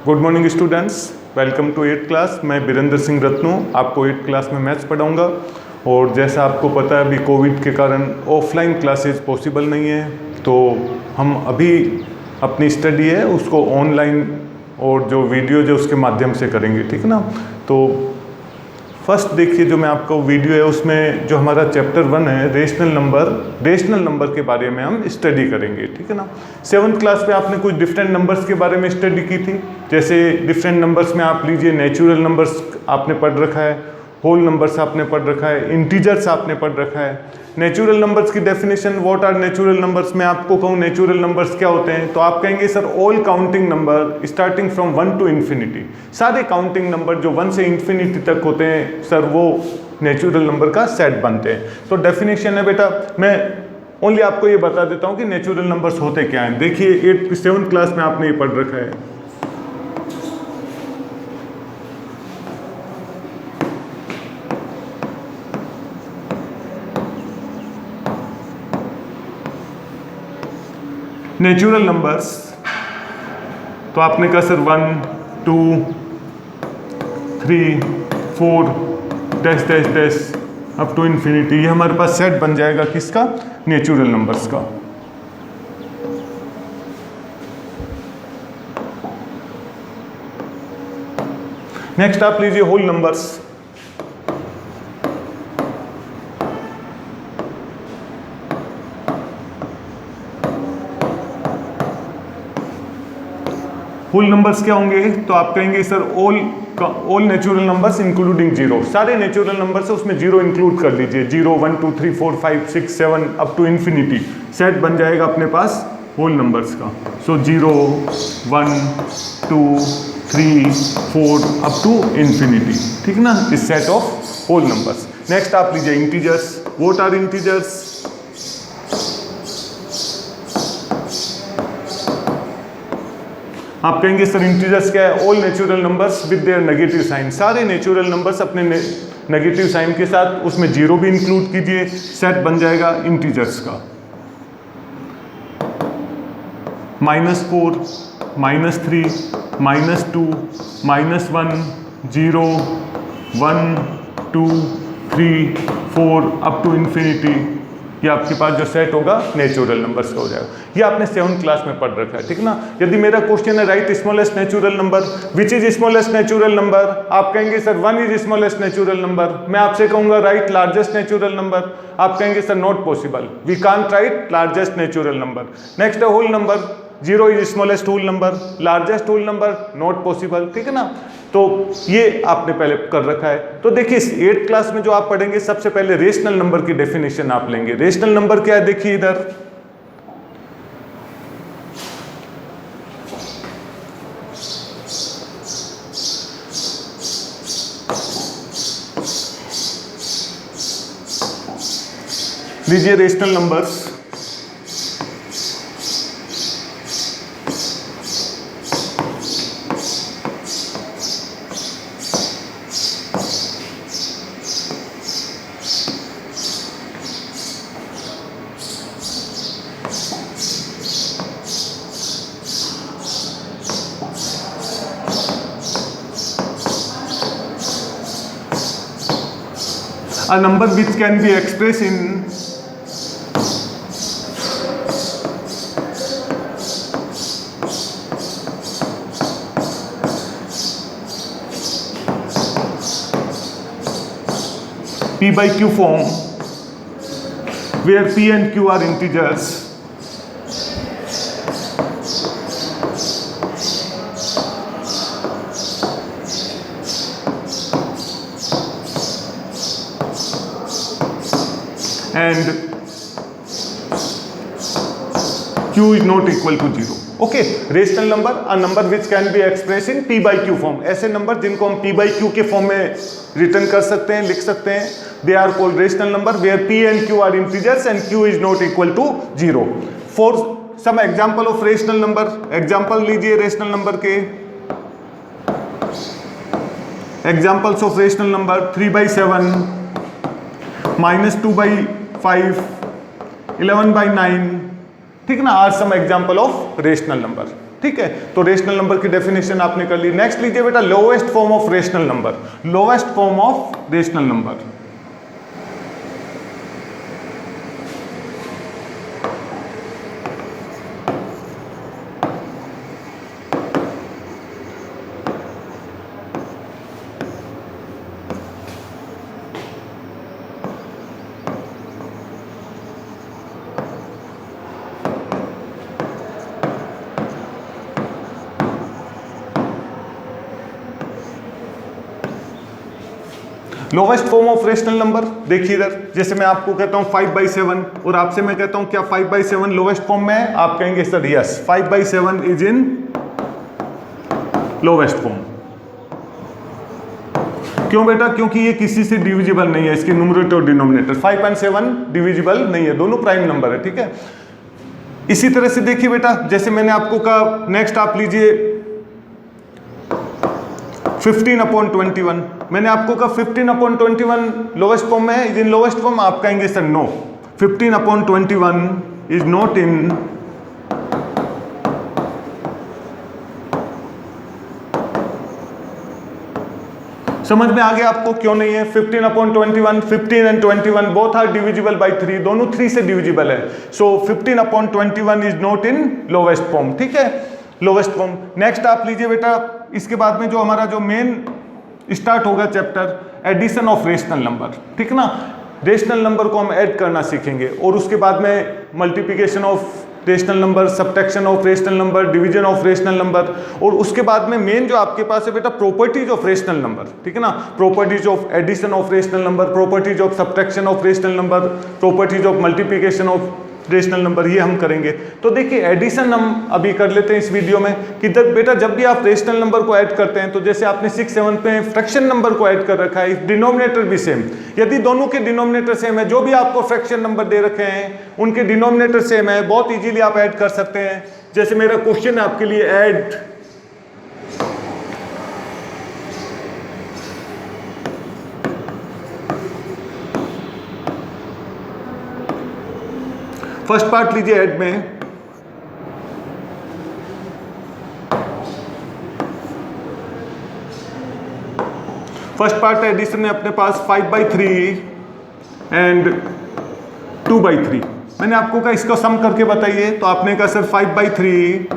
Good morning students, welcome to 8th class. मैं बीरेंद्र सिंह रत्नू आपको 8th class में मैथ्स पढ़ाऊंगा। और जैसा आपको पता है, अभी कोविड के कारण ऑफलाइन क्लासेस पॉसिबल नहीं है, तो हम अभी अपनी स्टडी है उसको ऑनलाइन और जो वीडियो जो उसके माध्यम से करेंगे, ठीक है ना। तो फर्स्ट देखिए, जो मैं आपको वीडियो है उसमें जो हमारा चैप्टर 1 है रेशनल नंबर के बारे में हम स्टडी करेंगे, ठीक है ना। 7th क्लास में आपने कुछ डिफरेंट नंबर्स के बारे में स्टडी की थी। जैसे डिफरेंट नंबर्स में आप लीजिए, नेचुरल नंबर्स आपने पढ़ रखा है, होल नंबर्स आपने पढ़ रखा है, इंटीजर्स आपने पढ़ रखा है। नेचुरल नंबर्स की definition, what are natural numbers, मैं आपको कहूँ नेचुरल नंबर्स क्या होते हैं, तो आप कहेंगे sir all counting number starting from 1 to infinity। सारे काउंटिंग नंबर जो 1 से इंफिनिटी तक होते हैं सर, वो नेचुरल नंबर का सेट बनते हैं। तो डेफिनेशन है बेटा, मैं ओनली आपको ये बता देता हूँ कि नेचुरल नंबर्स होते क्या हैं। देखिए 7th क्लास में आपने ये पढ़ रखा है। नेचुरल नंबर्स, तो आपने कहा sir 1 2 3 4 dash dash dash up to infinity, ये हमारे पास सेट बन जाएगा किसका, नेचुरल नंबर्स का। नेक्स्ट आप लीजिए होल नंबर्स। होल नंबर्स क्या होंगे, तो आप कहेंगे sir all natural numbers including zero. सारे नेचुरल नंबर्स है उसमें जीरो इंक्लूड कर लीजिए। 0 1 2 3 4 5 6 7 अप टू इन्फिनिटी सेट बन जाएगा अपने पास होल नंबर्स का। सो 0 1 2 3 4 अप टू इन्फिनिटी, ठीक ना, इस set of whole numbers. Next आप लीजिए इंटीजर्स। व्हाट आर इंटीजर्स, आप कहेंगे सर इंटीजर्स क्या है, all natural numbers with their negative sign. सारे नेचुरल नंबर्स अपने नेगेटिव साइन के साथ, उसमें जीरो भी इंक्लूड कीजिए, सेट बन जाएगा इंटीजर्स का। -4 -3 -2 -1 0 1 2 3 4 अप टू इन्फिनिटी, ये आपके पास जो सेट होगा नेचुरल नंबर्स का हो जाएगा। ये आपने 7th क्लास में पढ़ रखा है, ठीक ना। यदि मेरा क्वेश्चन है write smallest natural number, which is smallest natural number, आप कहेंगे sir 1 is smallest natural number. मैं आपसे कहूंगा राइट लार्जेस्ट नेचुरल नंबर, आप कहेंगे sir not possible, we can't write largest natural number. Next है whole number, 0 is smallest whole number, largest whole number not possible, ठीक है ना। तो ये आपने पहले कर रखा है। तो देखिए 8th क्लास में जो आप पढ़ेंगे, सबसे पहले रेशनल नंबर की डेफिनेशन आप लेंगे। रेशनल नंबर क्या है, देखिए इधर लीजिए rational numbers. A number which can be expressed in P by Q form, where P and Q are integers, and Q is not equal to 0. Okay, rational number, a number which can be express in P by Q form. ऐसे number जिनको हम P by Q के form में written कर सकते हैं, लिख सकते हैं, they are called rational number where P and Q are integers and Q is not equal to 0। For some example of rational number, example लीजिए रेशनल नंबर के। एग्जांपल्स ऑफ रेशनल नंबर 3/7 -2/5 11/9, ठीक ना, are some example of rational number. ठीक है, तो rational number की definition आपने कर ली। नेक्स्ट लीजिए बेटा lowest form of rational number, lowest form of rational number. Lowest form of rational number देखिए इधर, जैसे मैं आपको कहता हूं 5/7 और आपसे मैं कहता हूं क्या 5/7 लोवेस्ट फॉर्म में है, आप कहेंगे sir yes 5/7 is in lowest form. क्यों बेटा? क्योंकि ये किसी से डिविजिबल नहीं है, इसके न्यूमरेटर और डिनोमिनेटर 5 और 7 डिविजिबल नहीं है, दोनों प्राइम नंबर है, ठीक है। इसी तरह से देखिए बेटा, जैसे मैंने आपको कहा, नेक्स्ट आप लीजिए 15/21, मैंने आपको कहा 15/21 लोवेस्ट फॉर्म में है, इज इन लोवेस्ट फॉर्म, आप कहेंगे sir no 15/21 is not in समझ में आ गया आपको क्यों नहीं है? 15/21, 15 and 21 both are divisible by 3, दोनों 3 से डिविजिबल है, so 15/21 is not in lowest form, ठीक है, लोवेस्ट फॉर्म। नेक्स्ट आप लीजिए बेटा, इसके बाद में जो हमारा जो मेन स्टार्ट होगा chapter, addition of rational number, ठीक ना। रेशनल नंबर को हम ऐड करना सीखेंगे और उसके बाद में multiplication of rational number, subtraction of rational number, division of rational number, और उसके बाद में मेन जो आपके पास है बेटा प्रॉपर्टीज ऑफ रेशनल नंबर, ठीक है ना, properties of addition of rational number, properties of subtraction of rational number, properties of multiplication of rational number, ये हम करेंगे। तो देखिए एडिशन हम अभी कर लेते हैं इस वीडियो में कि बेटा जब भी आप रेशनल नंबर को ऐड करते हैं, तो जैसे आपने 6, 7 पे फ्रैक्शन नंबर को ऐड कर रखा है, डिनोमिनेटर भी सेम, यदि दोनों के डिनोमिनेटर सेम है, जो भी आपको फ्रैक्शन नंबर दे रखे हैं उनके डिनोमिनेटर सेम है, बहुत इजीली आप ऐड कर सकते हैं। जैसे मेरा क्वेश्चन है आपके लिए, ऐड फर्स्ट पार्ट लीजिए ऐड में, फर्स्ट पार्ट एडिशन है अपने पास 5/3 एंड 2/3। मैंने आपको कहा इसको सम करके बताइए, तो आपने कहा सर 5/3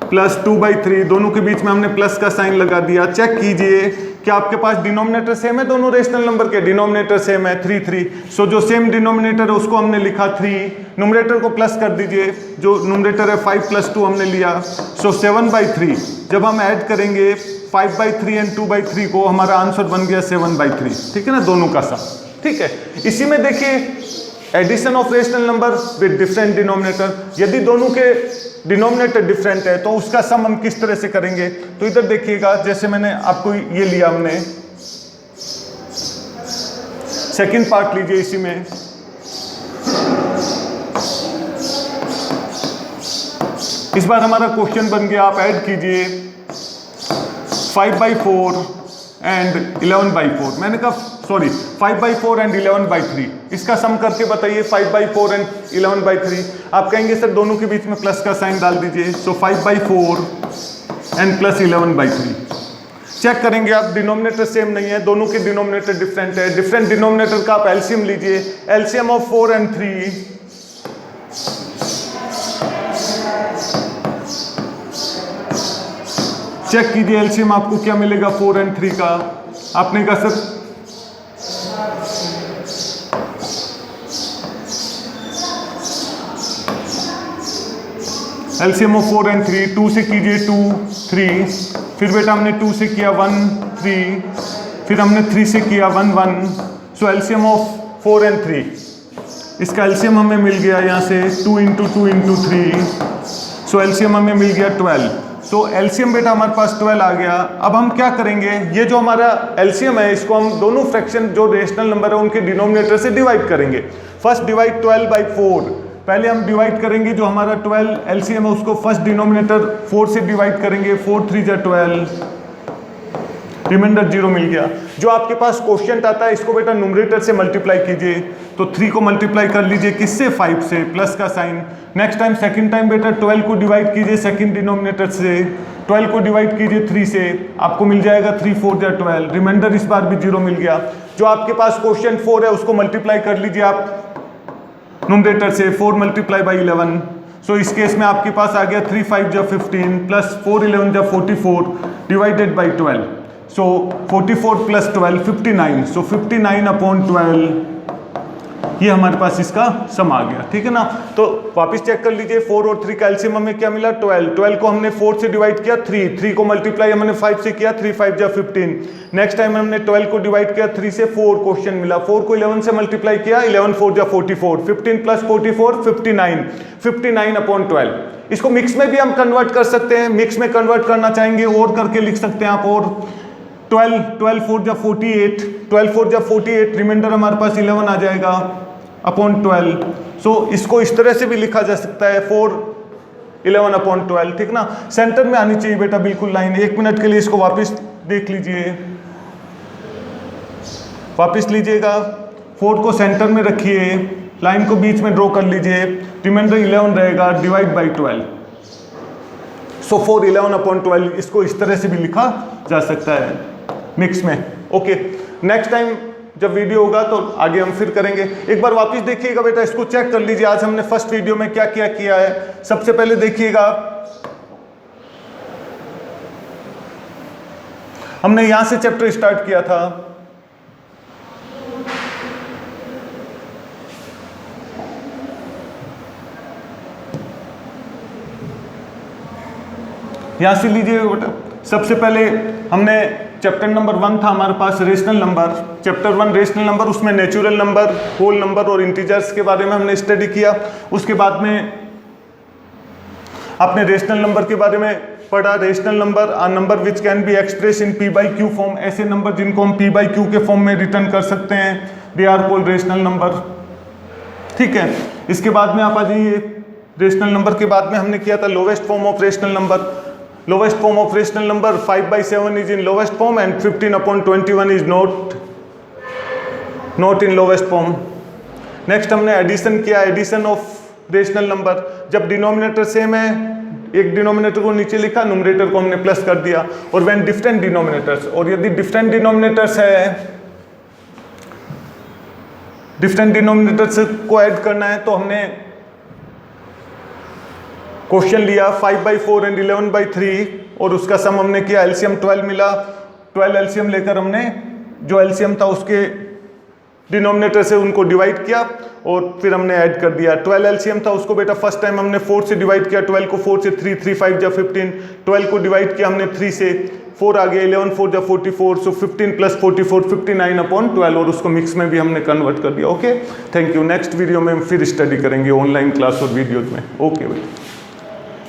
प्लस 2/3, दोनों के बीच में हमने प्लस का साइन लगा दिया। चेक कीजिए क्या आपके पास डिनोमिनेटर सेम है, दोनों रेशनल नंबर के डिनोमिनेटर सेम है 3, 3, सो जो सेम डिनोमिनेटर है उसको हमने लिखा 3, न्यूमरेटर को प्लस कर दीजिए, जो न्यूमरेटर है 5 + 2 हमने लिया, सो 7/3। जब हम ऐड करेंगे 5/3 एंड 2/3 को, हमारा आंसर बन गया 7/3, ठीक है ना, दोनों का सम, ठीक है। इसी में देखिए addition of rational number with different denominator, यदि दोनों के डिनोमिनेटर डिफरेंट है तो उसका सम हम किस तरह से करेंगे, तो इधर देखिएगा, जैसे मैंने आपको ये लिया, हमने सेकंड पार्ट लीजिए, इसी में इस बार हमारा क्वेश्चन बन गया, आप ऐड कीजिए 5/4 एंड 11/4, मैंने कहा सॉरी 5/4 एंड 11/3, इसका सम करके बताइए 5/4 एंड 11/3। आप कहेंगे सर दोनों के बीच में प्लस का साइन डाल दीजिए, सो 5/4 एंड प्लस 11/3। चेक करेंगे आप, डिनोमिनेटर सेम नहीं है, दोनों के डिनोमिनेटर डिफरेंट है, डिफरेंट डिनोमिनेटर का आप एलसीएम लीजिए, एलसीएम ऑफ 4 एंड 3 चेक कीजिए, एलसीएम आपको क्या मिलेगा 4 एंड 3 का। आपने कहा सर एलसीएम ऑफ 4 एंड 3, 2 से कीजिए 2, 3, फिर बेटा हमने 2 से किया 1, 3, फिर हमने 3 से किया 1, 1, सो एलसीएम ऑफ 4 एंड 3, इसका एलसीएम हमें मिल गया यहाँ से 2 × 2 × 3, सो एलसीएम हमें मिल गया 12। सो एलसीएम बेटा हमारे पास 12 आ गया। अब हम क्या करेंगे, ये जो हमारा एलसीएम है इसको हम दोनों फ्रैक्शन जो रेशनल नंबर है उनके डिनोमिनेटर से डिवाइड करेंगे। फर्स्ट डिवाइड 12/4, पहले हम डिवाइड करेंगे जो हमारा 12 एलसीएम है उसको फर्स्ट डिनोमिनेटर 4 से डिवाइड करेंगे, 4 × 3 = 12, रिमाइंडर 0 मिल गया। जो आपके पास क्वोशिएंट आता है इसको बेटा न्यूमरेटर से मल्टीप्लाई कीजिए, तो 3 को मल्टीप्लाई कर लीजिए किससे, 5 से, प्लस का sign. Next time second time बेटा 12 को डिवाइड कीजिए सेकंड डिनोमिनेटर से, 12 को डिवाइड कीजिए 3 से, आपको मिल जाएगा 3 4 जा 12, रिमाइंडर इस बार भी 0 मिल गया। जो आपके पास क्वोशिएंट 4 है उसको मल्टीप्लाई कर लीजिए आप न्यूमरेटर से, 4 मल्टीप्लाई बाई 11, सो इस केस में आपके पास आ गया 3 5 जा 15 प्लस 4 11 जा 44 divided by 12, so 44 plus 12 59, so 59 upon 12, ये हमारे पास इसका सम आ गया, ठीक है ना। तो वापस चेक कर लीजिए, 4 और 3 का एलसीएम हमें क्या मिला 12, 12 को हमने 4 से डिवाइड किया 3, 3 को मल्टीप्लाई हमने 5 से किया, 3 5 जा 15, नेक्स्ट टाइम हमने 12 को डिवाइड किया 3 से, 4 क्वेश्चन मिला, 4 को 11 से मल्टीप्लाई किया, 11 4 जा 44, 15 प्लस 44 59, 59 अपॉन 12। इसको मिक्स में भी हम कन्वर्ट कर सकते हैं, मिक्स में कन्वर्ट करना चाहेंगे और करके लिख सकते हैं आप, और 12 4 जा 48, 12 4 जा 48, रिमाइंडर हमारे पास 11 आ जाएगा अपॉन 12, सो इसको इस तरह से भी लिखा जा सकता है 4 11 अपॉन 12, ठीक ना। सेंटर में आनी चाहिए बेटा बिल्कुल लाइन। 1 मिनट के लिए इसको वापस देख लीजिए, वापस लीजिएगा, 4 को सेंटर में रखिए, लाइन को बीच में ड्रॉ कर लीजिए, रिमाइंडर 11 रहेगा डिवाइड बाई 12, सो 4 11 अपॉन 12, इसको इस तरह से भी लिखा जा सकता है मिक्स में। ओके, नेक्स्ट टाइम जब वीडियो होगा तो आगे हम फिर करेंगे। एक बार वापस देखिएगा बेटा, इसको चेक कर लीजिए आज हमने फर्स्ट वीडियो में क्या क्या किया है। सबसे पहले देखिएगा हमने यहां से चैप्टर स्टार्ट किया था, यहां से लीजिएगा बेटा। सबसे पहले हमने चैप्टर नंबर 1 था हमारे पास rational number, chapter 1 rational number, उसमें नेचुरल नंबर, होल नंबर और इंटीजर्स के बारे में हमने स्टडी किया। उसके बाद में आपने रेशनल नंबर के बारे में पढ़ा। Rational number are number which can be express in P by Q form, ऐसे नंबर जिनको हम पी बाई क्यू के फॉर्म में रिटर्न कर सकते हैं, they are called rational number, ठीक है। इसके बाद में आप आ जाइए, रेशनल नंबर के बाद में हमने किया था lowest form of rational number. Lowest form of rational number 5/7 is in lowest form and 15 upon 21 is not in lowest form. Next हमने एडिशन किया, एडिशन ऑफ रेशनल नंबर। जब डिनोमिनेटर सेम है, एक डिनोमिनेटर को नीचे लिखा, न्यूमरेटर को हमने प्लस कर दिया। और व्हेन डिफरेंट डिनोमिनेटर्स, और यदि डिफरेंट डिनोमिनेटर्स है, डिफरेंट डिनोमिनेटर्स को ऐड करना है तो हमने क्वेश्चन लिया 5/4 एंड 11/3 और उसका सम हमने किया, एलसीएम 12 मिला। 12 एलसीएम लेकर हमने जो एलसीएम था उसके डिनोमिनेटर से उनको डिवाइड किया और फिर हमने ऐड कर दिया। 12 एलसीएम था उसको बेटा फर्स्ट टाइम हमने 4 से डिवाइड किया, 12 को 4 से 3 3 5 जा 15, 12 को डिवाइड किया हमने 3 से, 4 आ गया, 11 4 जा 44, सो 15 प्लस 44 59 अपॉन 12, और उसको मिक्स में भी हमने कन्वर्ट कर दिया। Okay, thank you. Next video में हम फिर स्टडी करेंगे ऑनलाइन क्लास और वीडियोज में। ओके भाई।